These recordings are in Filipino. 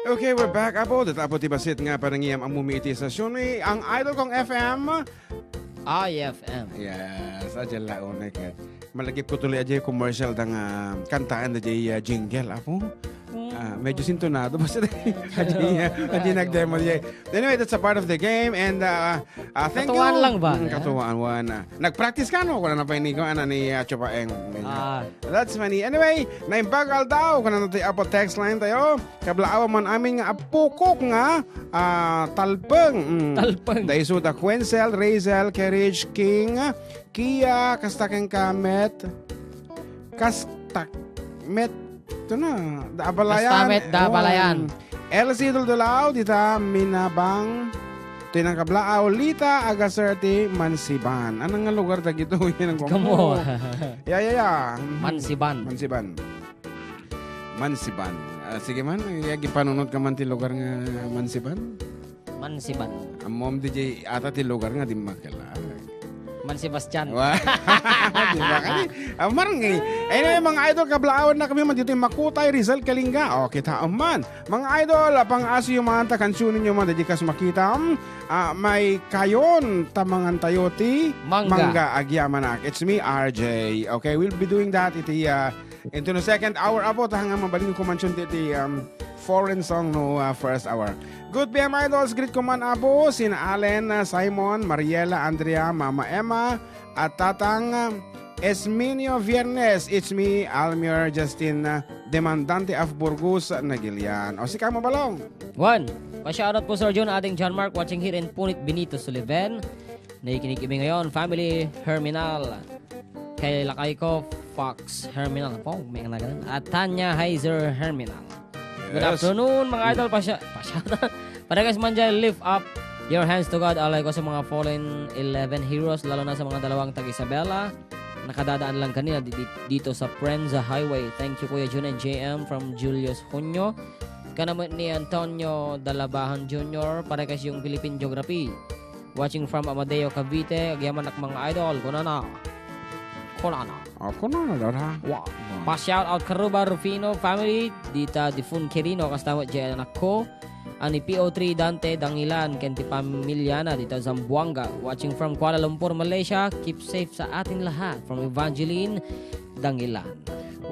Okay, we're back, Apo. Datapot ibasit nga parangiyam ang mumiti sa Shunmi. Ang idol kong FM. IFM. Yes, adyan laon. Malagip ko tuloy adyan commercial ng kantaan na dyan jingle, Apo. Medyo sintonado. Basta adyan nag-demo dyan. Anyway, that's a part of the game. And thank you. Katuwaan lang ba? Katuwaan. Nag-practice ka, no? Kung na napahinig ko, ni Chupaeng. That's funny. Anyway, naimbagal daw. Kung na natin Apo text line tayo. Kablaawa man amin nga apukok nga talpeng. Talpeng. Daisuta Quencel, Razel, Carriage, King, Kia, Kastakeng Kamet, Kastakmet, ito na, Daabalayan. Kastamet, Daabalayan. LC Duldulaw, Dita Minabang, Tinang Kablaaw, Lita, Agaserti, Mansiban. Anong nga lugar na gito? Kamo. Yeah. Mansiban. Mansiban. Sige man, gipanunod ka man ti lugar nga Mansiban? Mansiban. Ang mom DJ ata ti lugar nga di makilala. Mansibastian. Di ba kani? Marangay. Anyway, mga idol, kablaawan na kami man dito yung Makutay, Rizal, Kalinga. O, kita man. Mga idol, pang-aso yung mga kansunin nyo man, dedikas makita. May kayon, tamangan tayo ti Mangga Agyamanak. It's me, RJ. Okay, we'll be doing that iti into the second hour. Apo, tahang mabaling ko mansyon iti foreign song no first hour. Good PM Idols, greet ko man Apo, sina Allen, Simon, Mariela, Andrea, Mama Emma, at Tatang Esminio Viernes. It's me, Almir Justin, Demandante of Burgos, Nagilian. O si Kamo Balong. One. Pa-shoutout po Sir John, ating John Mark watching here in Punit Benito Sullivan. Nakikinig kami ngayon, Family Herminal. Kay Lakay ko, Fox Herminal. Po, may ganun. At Tanya Heiser Herminal. Good afternoon mga idol. Para guys man dyan, lift up your hands to God. Alay ko sa mga fallen 11 heroes, lalo na sa mga dalawang tag-Isabela. Nakadadaan lang kanina dito sa Prenza Highway. Thank you Kuya Jun and JM from Julius Junio. Kanaman ni Antonio Dalabahan Jr. Para guys yung Philippine Geography. Watching from Amadeo Cavite. Agyaman ak mga idol. Kunana. Daw ha. Wow. Pa-shout out Karuba Rufino family, Dita Difun Quirino, kasama dyan anak ko. Ani PO3 Dante Dangilan, Kenti Pamilyana, Dita Zamboanga. Watching from Kuala Lumpur, Malaysia. Keep safe sa ating lahat. From Evangeline Dangilan.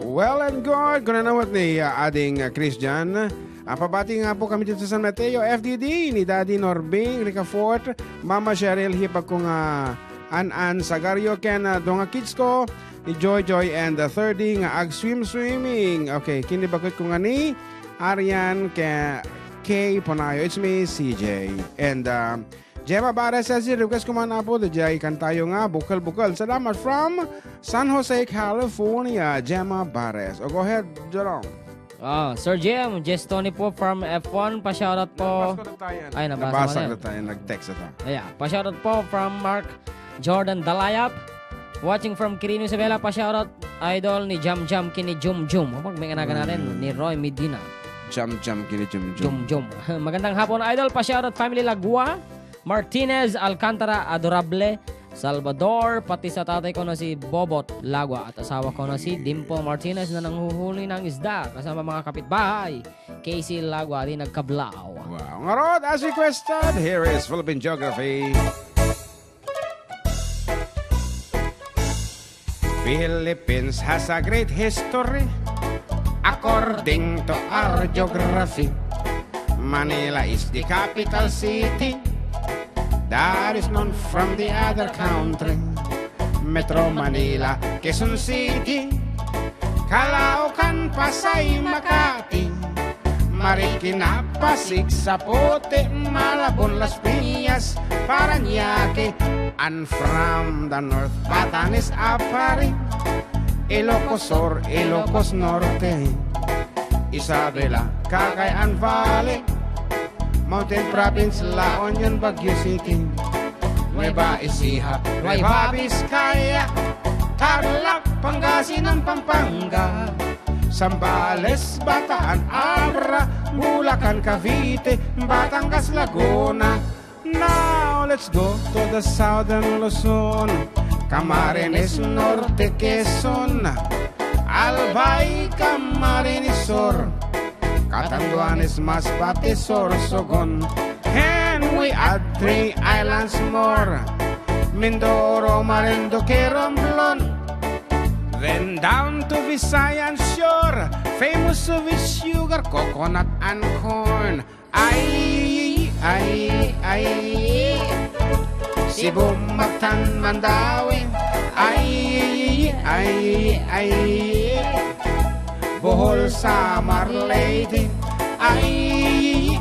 Well and good. Kung nanawat ni ading Christian. Pabati nga po kami dito sa San Mateo, FDD, ni Daddy Norbing, Rica Fort, Mama Cheryl, hipag ko nga An Sagario, Ken, donga kids ko, ni Joy, and the 30 nga swimming. Okay, kinibakot ko nga ni Arian K. Ponayo. It's me, CJ. And Gemma Bares says, request ko man na po, DJ, kantayo nga, bukal. Salamat from San Jose, California, Gemma Bares. O, go ahead, Jerome. Sir Jim, Jess Tony po from F1, pa-shoutout po. Ay, nabasa na tayo, nag-text ito. Yeah, pa-shoutout po from Mark Jordan Dalayap. Watching from Quirino Isabela, pa-shoutout idol ni Jam kini Jum. Kapag may kanaga natin, ni Roy Medina. Jam kini Jum. Magandang hapon idol, pa-shoutout family Lagua, Martinez, Alcantara, Adorable, Salvador, pati sa tatay ko na si Bobot Lagua at asawa ko na si Dimpo Martinez na nanghuhuli ng isda kasama mga kapitbahay. Casey Lagua din nagkablao. Wow. Ngarod, as requested, here is Philippine Geography. Philippines has a great history according to our geography. Manila is the capital city that is known from the other country. Metro Manila, Quezon City, Caloocan, Pasay, Makati, Marikina, Pasig, Zapote, Malabon, Las Piñas, Parañaque, and from the north, Batanes, Apari, Ilocos Sur, Ilocos Norte, Isabela, Cagayan Valley, Mountain Province, La Union, Baguio City, Nueva Ecija, Nueva Vizcaya, Tarlac, Pangasinan, Pampanga, Zambales, Bataan, Abra, Bulacan, Cavite, Batangas, Laguna. Now let's go to the southern Luzon, Camarines Norte, Quezon, Albay, Camarines Sur, Catanduanes, Masbate, Sorsogon. And we add 3 islands more. Mindoro, Marinduque, Romblon. Then down to Visayan shore, famous with sugar, coconut and corn. Ay, Cebu, Mactan, Mandawi. Ay, Bohol, Samar, Leyte. Ay,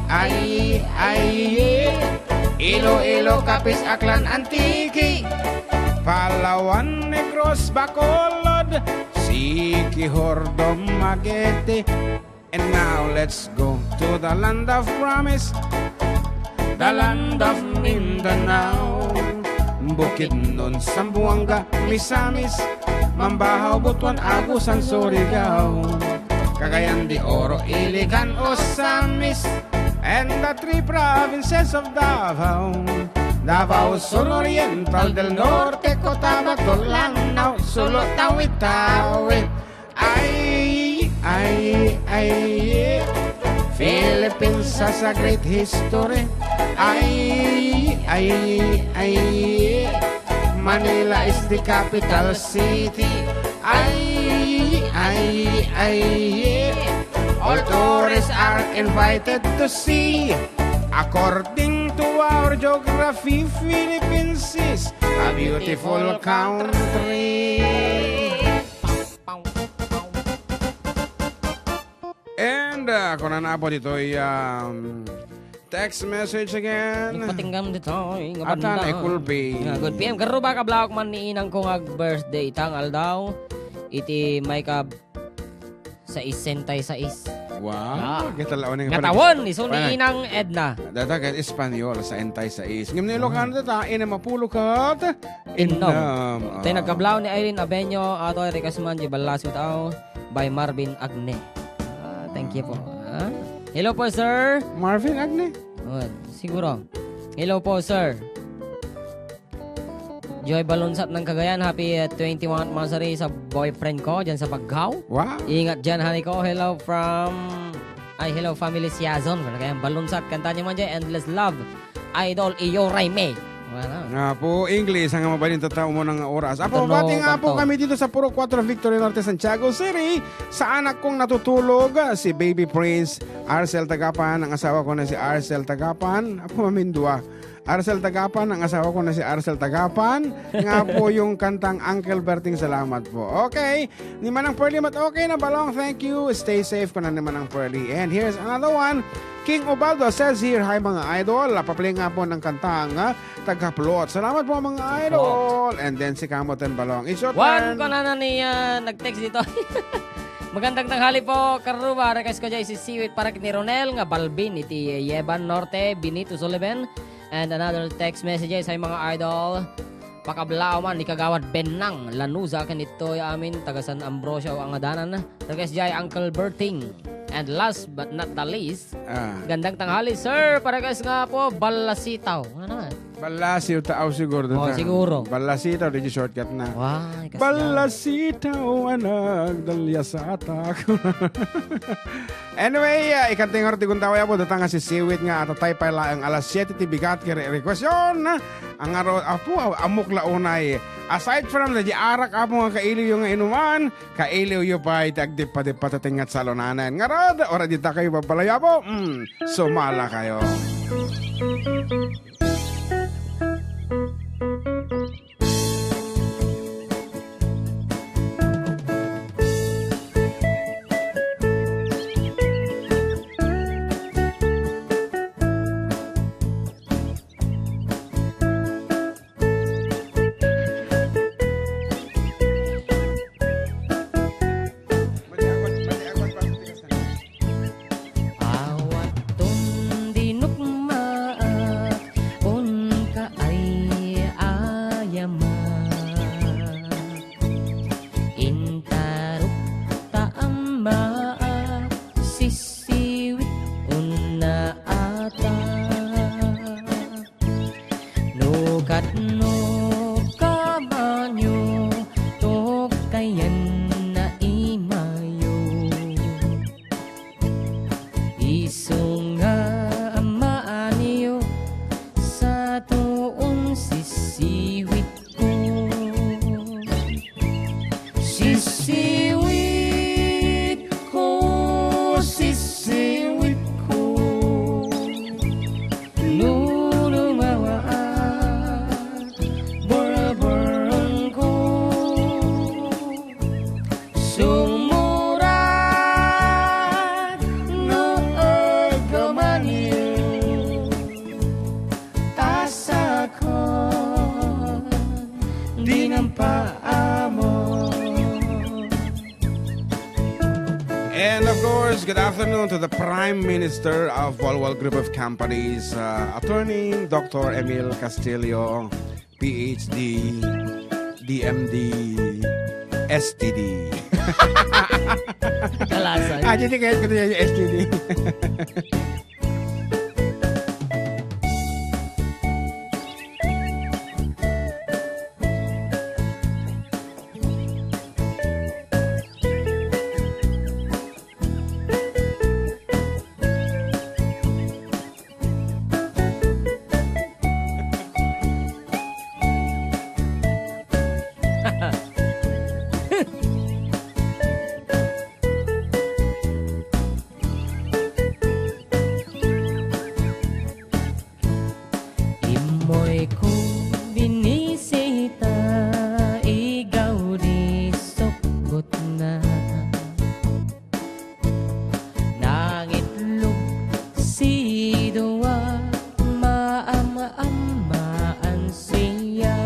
Iloilo, Capiz, Aklan, Antique. Palawan, Negros, Bacolod, Siquijor, Dumaguete. And now let's go to the land of promise, the land of Mindanao. Bukidnon, Sambuanga, Misamis, Mambahaw, Butuan, Agusan, Surigao, Cagayan de Oro, Iligan, Osamis, and the 3 provinces of Davao. Davao Sur Oriental, del Norte, Cotabato, Lanao, Sulu, Tawi-Tawi. Ay, Philippines has a great history. Ay, Manila is the capital city. Ay, all tourists are invited to see. According to our geography, Philippines is a beautiful country. And kung na po dito ay text message again. Patinggam dito. Atan ay kulbi. Good PM. Karo ba kablawak man ni inang kong birthday tangal daw. Iti may ka sa isentay sa is. Wow. Kitalaon ng Gatawon. Iso ni inang Edna. Data kat Espanyol sa entay sa is. Ngam na Ilocano data, ina mapulukat. Inom. Tay nagkablaw ni Irene Abenyo ato ay rekasman di balasyo tao by Marvin Agne. Thank you po. Hello po, sir. Marvin Agne. Siguro. Hello po, sir. Joy Balunsat ng Cagayan. Happy 21st anniversary sa boyfriend ko dyan sa Paggaw. Wow. Ingat dyan, honey ko. Hello from... hello, family Siazon. Cagayan Balunsat. Kanta niyo man dyan. Endless Love. Idol Iyo Raime. Nga po, English ang mabalin tatao mo ng oras. Apo, bati nga po kami dito sa Puro 4 Victory Norte, Santiago City. Sa anak kong natutulog, si Baby Prince Arcel Tagapan. Ang asawa ko na si Arcel Tagapan. Apo, mamindua. Arcel Tagapan, ang asawa ko na si Arcel Tagapan. Nga po yung kantang Uncle Berting, salamat po. Okay, ni Manang Pearly mat okay na balong, thank you. Stay safe ko na ni Manang Pearly. And here's another one. King Ubaldo says here, hi mga idol. Paplay nga po ng kantang Tagaplot. Salamat po mga idol. And then si Kamoten Balong. It's your turn. One ko na ni nag-text dito. Magandang tanghali po, Karuba. Request ko dyan si Siwit para ni Ronel nga Balbin iti Yeban Norte, Benito Sullivan. And another text messages ay mga idol. Pakablao man, ni Kagawad Benang Lanuza kanito amin taga San Ambrosio ang adanan. Request jay Uncle Berting. And last but not the least, gandang tanghali sir, para guys nga po Balasitaw. Ano naman? Balasitaw tao siguro. Siguro. Balasitaw, di shortcut na. Wow, Balasitaw anak dalya sa atak. Anyway, ikanting orti kung tawaya po datang si Siwit nga at tay pa ang alas 7 tibigat kaya request yun. Ang araw apo amok launay. Aside from the arak apo nga kailiw yung inuman, kailiw yung pa itagdip pa di patatingat sa lonanan. Ngarod, ora dita kayo papalaya po. Sumala kayo. And of course, good afternoon to the Prime Minister of Walwal Group of Companies, Attorney Dr. Emil Castillo, PhD, DMD, STD. Kalasan. Jadi kahit ko yung STD. Imoy ko binisita, igaw di sugot na. Nangitlog si Dua, maama-amaan siya.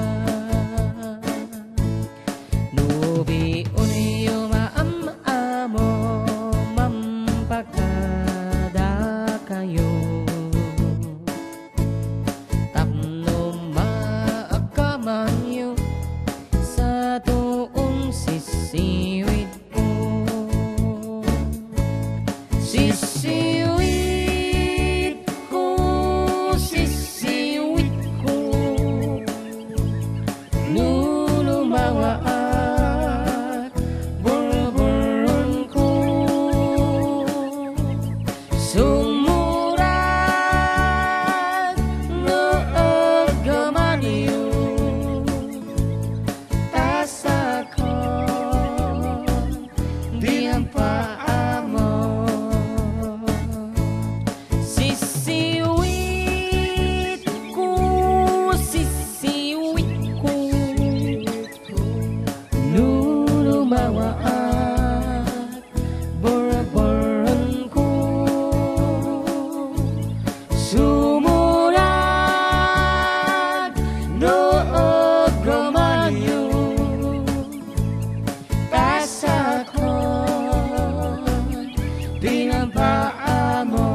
Nubi uniyo maam-amo, mampakada kayo. Tapno maakamanyo sa tuong sisiwit ko. Sisiwit ko, sisiwit ko, nulumawa at burburon ko. Sumurad noog gamanyo, tasakon di ang paamo. Sisiwit ko, lulumawa at burburon ko. Sumurad noog gamanyo, tasakon di ang paamo.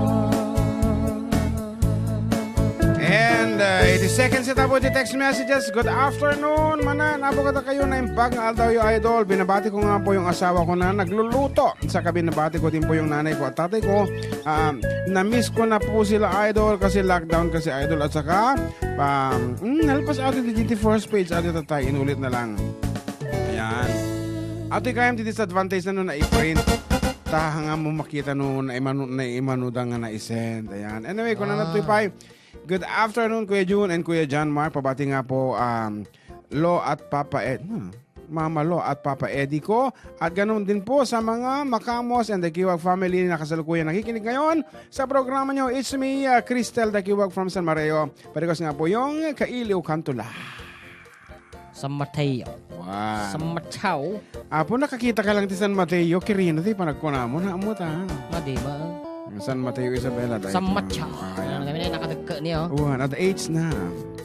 And 80 seconds ito po di text messages. Good afternoon, manan. Abogado kayo na impag ng Aldaw yung Idol. Binabati ko nga po yung asawa ko na nagluluto. Saka binabati ko din po yung nanay ko at tatay ko. Na-miss ko na po sila, Idol, kasi lockdown kasi, Idol. At saka, nalpas out yung DGT first page. At ito tayo, inulit na lang. Ayan. At ikayam di disadvantage na nun na i-print. Taha nga mo makita nun na imanudang nga na i-send. Ayan. Anyway, kung nanatupay, good afternoon, Kuya June and Kuya John Mark. Pabati nga po Lo at Papa Ed. Mama Lo at Papa Eddie ko. At ganoon din po sa mga Makamos and the Kiwag family na kasalukuyan nakikinig ngayon sa programa nyo. It's me, Cristel the Kiwag from San Mateo. Parikos nga po yung Kailiw Kantula. Sa Mateo. Wow. Sa Matao. Apo nakakita ka lang ti San Mateo. Kirino ti panagkuna mo na mo ta. Madiba. San Mateo Isabela. Sa Matao. Ano kami na nakatagka niyo? At the H na.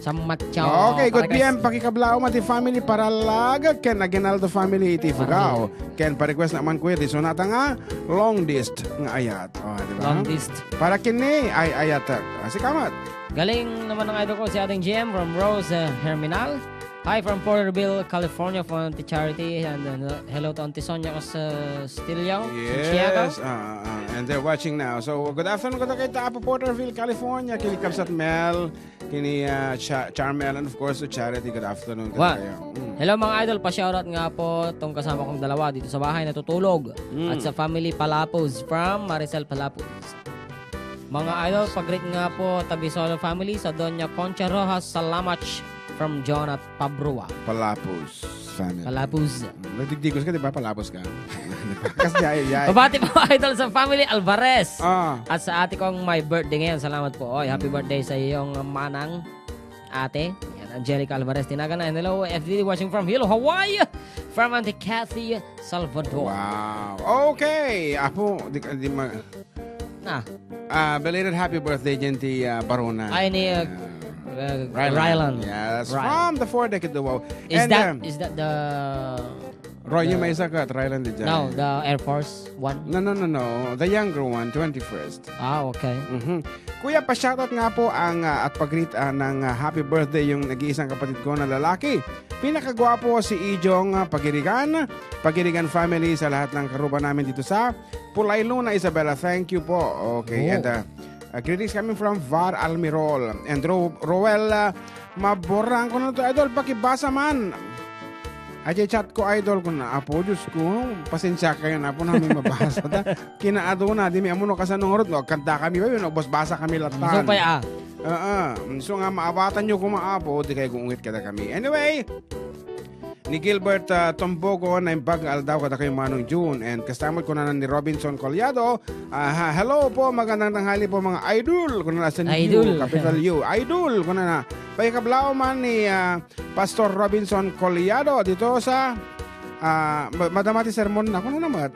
Sa Matao. Okay, good PM. Pakikablao mati family para lag. Ken Aguinaldo family iti Fugao. Ken pa-request naman kuya. Di sonata nga long dist nga ayat. Diba? Long dist. Para kini ay ayat. Si Kamat. Galing naman ng idol ko si ating GM from Rose Herminal. Hi from Porterville, California from Auntie Charity. And hello to Auntie Sonia ko sa Stilio. Yes. And they're watching now. So, good afternoon ko kay Tapo, Porterville, California. Kini Kapsat Mel, kini Charmel, and of course to Charity. Good afternoon ko kayo. Hello mga idol, pa-shoutout nga po itong kasama kong dalawa dito sa bahay natutulog. At sa family Palapos from Maricel Palapos. Mga idol, pag-greet nga po Tabisolo family sa Doña Concha Rojas Salamach from John at Pabrua. Palapos family. Palapos. Nagdigdigos ka, di ba? Palapos ka. Kasi yay. Pabati po idol sa family Alvarez. Ah. At sa ate kong my birthday ngayon. Salamat po. Oy, happy birthday sa iyong manang ate. Yan, Angelica Alvarez. Tinagan na. Hello, FDD watching from Hilo, Hawaii. From Auntie Kathy Salvador. Wow. Okay. Apo, belated happy birthday, Genti Barona. Ay ni Rylan. Yes. Rylan. From the 4 decade duo. Is that the Roy, yung may isa ka, try lang di dyan. No, the Air Force One. No. The younger one, 21st. Okay. Kuya, pa-shoutout nga po ang at pag-greet ng happy birthday yung nag-iisang kapatid ko na lalaki. Pinakagwapo si Ijong Pagirigan family sa lahat ng karuba namin dito sa Pulay Luna, Isabela. Thank you po. Okay, and greetings coming from Var Almirol. And Roel, maborang ko na to, idol, pakibasa man. Ajay chat ko, idol ko na. Apo, Diyos ko, pasensya kayo na po namin mabasa. Kinaado na, di mi amuno kasanong rod. Kanta kami ba yun, basa kami latan. So pa ya. So nga, maabatan nyo kung maapo, di kayo gungit kada kami. Anyway, ni Gilbert Tombogo na yung bag-al daw kada kayo manong June. And kastamot ko na ni Robinson Collado. Hello po, magandang tanghali po mga idol. Kung na sa Idol. Capital U. Idol. Kung na pagkablao man ni Pastor Robinson Collado dito sa Madamati Sermon na. Kung na naman.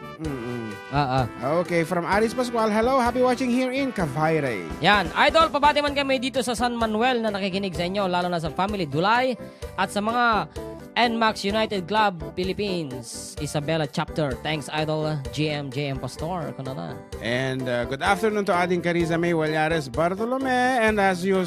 Okay, from Aris Pascual. Hello, happy watching here in Cavite. Yan, idol, pabati man kami dito sa San Manuel na nakikinig sa inyo, lalo na sa Family Dulay at sa mga NMAX United Club Philippines Isabela Chapter. Thanks, idol JM Pastor. Kuno na. And good afternoon to ating Carissa May Walyares Bartolome. And as you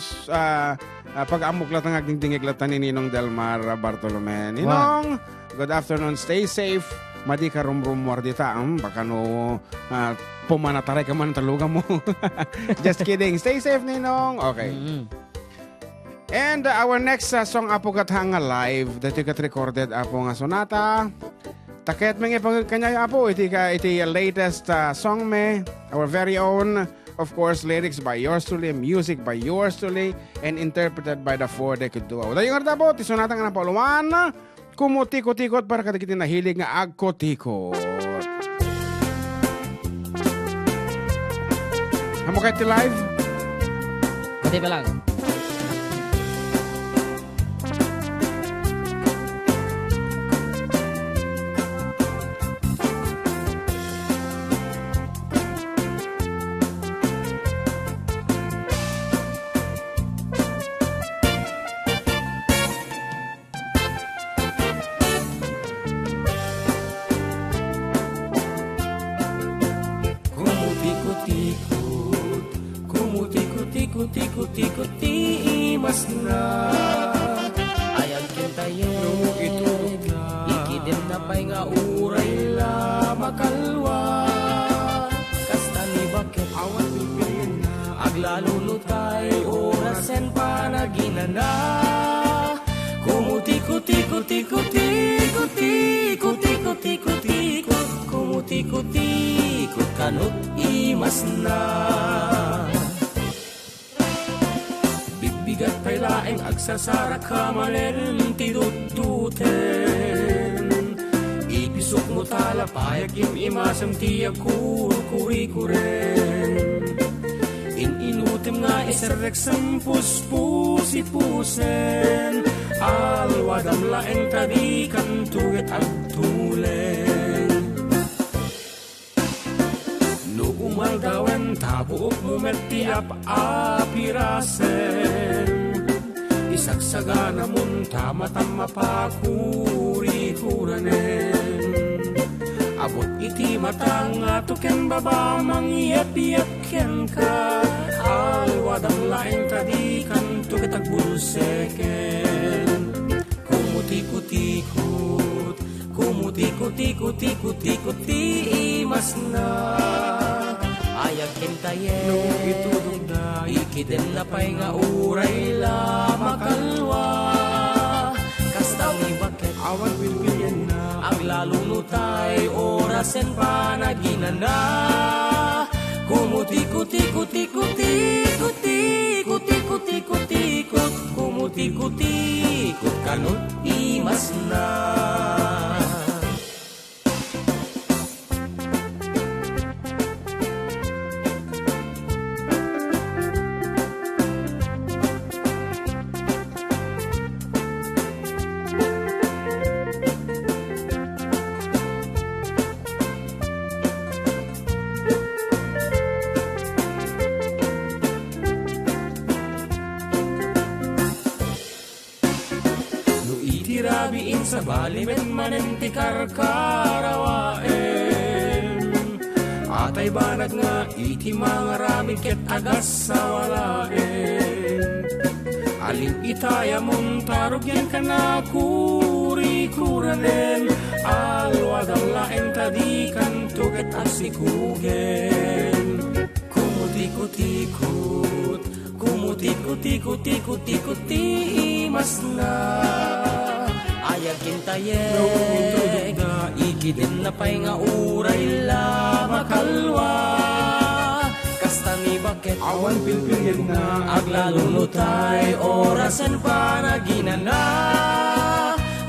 pag-amok lang ang aking dingiglatan ni Ninong Delmar Bartolome. Ninong, good afternoon. Stay safe. Madi ka rumwardita. Baka no pumanataray ka man talugan mo. Just kidding. Stay safe, Ninong. Okay. And our next song apo kathanga live that you got recorded apo nga sonata. Taket mga kanya apo iti latest song me, our very own, of course, lyrics by yours truly, music by yours truly, and interpreted by the Four Decade Duo. Dayo nga po, ti sonata nga na pauluan, kumutikot-tikot para katikitin na hilig nga agkotikot. Hamo kayo ti live? Pati pa lang. Tikot-tikot-tikot-tikot imas na ayag kintayen itulog na ikidim na pa'y nga uray la makalwa kasta ni bakit awan pipilin na aglalulutay orasen panaginana kumutikot-tikot-tikot-tikot-tikot-tikot-tikot kumutikot-tikot kanot imas na bigat pa'y laeng agsasara ka manen tidututen ipisok mo tala payak yung imasam tiyak kuri-kuri-kuren inutim nga iserrek puspus-pusi-pusen alwadam laeng tadikan tuget agtulen no umaldawen tabuok mo mertiap apirasen isagsagana mun tama-tama pa kuri-kuranen abot iti matang atuken baba mangyap-yap ken ka alwadang laeng tadikan tuket agbulseken kumutikot-tikot kumutikot-tikot-tikot-tikot imas na ayag kintayen no itudog na ikiden na pa'y nga uray la makalwa kastaw ni bakit awan pilpilyan na aglalunutay orasen panaginana kumutikot-tikot-tikot-tikot-tikot-tikot kumutikot-tikot kanot imas na sa balimen manen ti karkarawaen. Atay banag nga iti mga ramid ket agas sa walaen. Aling itaya mong tarugyan ka na kuri-kuranen. Alwadang laeng tadikan tuget asikugen. Kumutikot-ikot, kumutikot-ikot-ikot-ikot imas na. Ayag kintayeg, ikidin na pa'y nga uray la makalwa. Kasta ni bakit Awan pilpilin na aglalulutay orasan para ginana.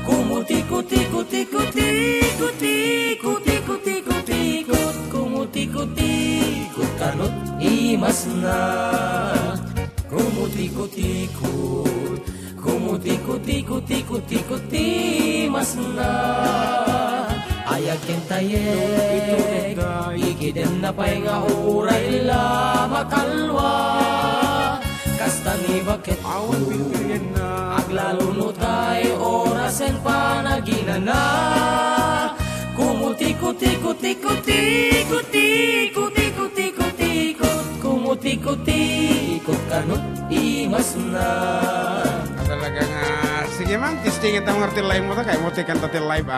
Kumutikot-ikot-ikot-ikot-ikot-ikot-ikot-ikot, kumutikot-ikot kanot imas na. Kumutikot-ikot, kumutikot-ikot-ikot-ikot imas na. Ayag kentayeg, ikiden na pa'y nga uray la makalwa. Kasta ni bakit awan pilpilin na aglalunutay orasen panaginana. Kumutikot-ikot-ikot-ikot-ikot-ikot-ikot-ikot, kumutikot-ikot kanot imas na. talaga nga. Sige mang, tistingin ta mga live mo ta. Kaya mo tikan ta live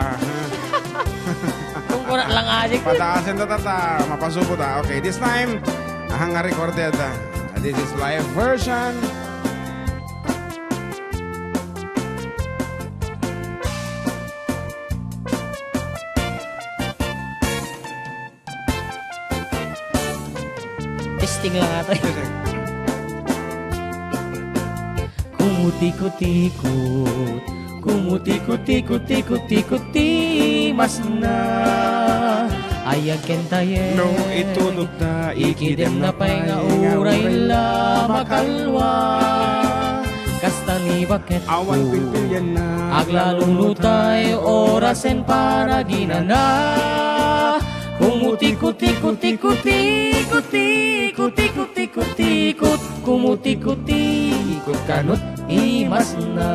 Kung kurat lang aja. Pataasin ta tata. Mapasubo ta. Okay, this time, ahang nga recorded. This is live version. Testing lang ata. Kumutikot-ikot, kumutikot-ikot-ikot-ikot imas na. Ayag kentayeg, No, itulog ta. ikidem na pa'y nga uray la makalwa. Kasta ni bakit Awan pilpilin na aglalulutay orasen para ginana. Kumutikot-ikot-ikot-ikot-ikot-ikot-ikot-ikot, kumutikot-ikot kanot imas na.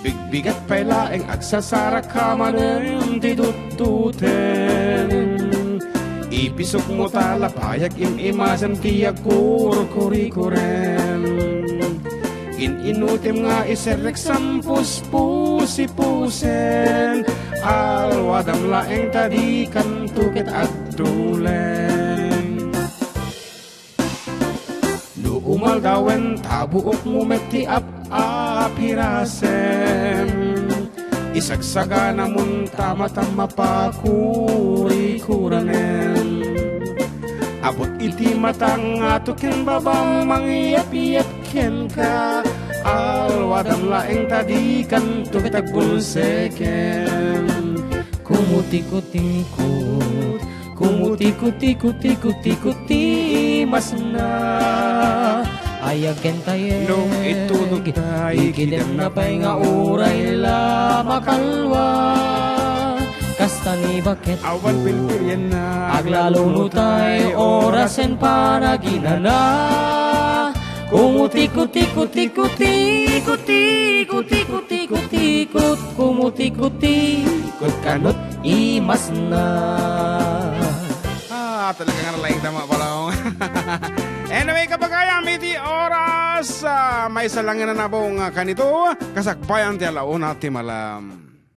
Bigbigat pa'y laeng agsasara ka manen tidututen. Ipisok mo tala payag imimasan tiyak kur-kuri-kuren. Inutim nga iserek sampus pusi-pusen. Alwadam laeng tadikan tukit at tulen. No umaldawen tabuok mo meti apirasen. Isagsaga namun tama-tama pa kuri-kuranen. Abot iti matang atukin babang mangiyap-iyapken ka. Alwadam laeng tadikan tukitagbulseken. Kumutikot-ikot, kumutikot-ikot-ikot-ikot imas na. Ayag kentayeg, No, itulog ta, ikidem na pa'y nga uray la makalwa. Kasta ni bakit Awan pilpilin na aglalulutay orasen para ginana. Kumutikot-ikot-ikot-ikot-ikot-ikot-ikot-ikot, kumutikot-ikot kanot imas na. Talaga nga nalaing tama pala. Anyway, kapag kaya may di oras, may isa lang na nabong kanito, kasakbayan ti alauna ti malam.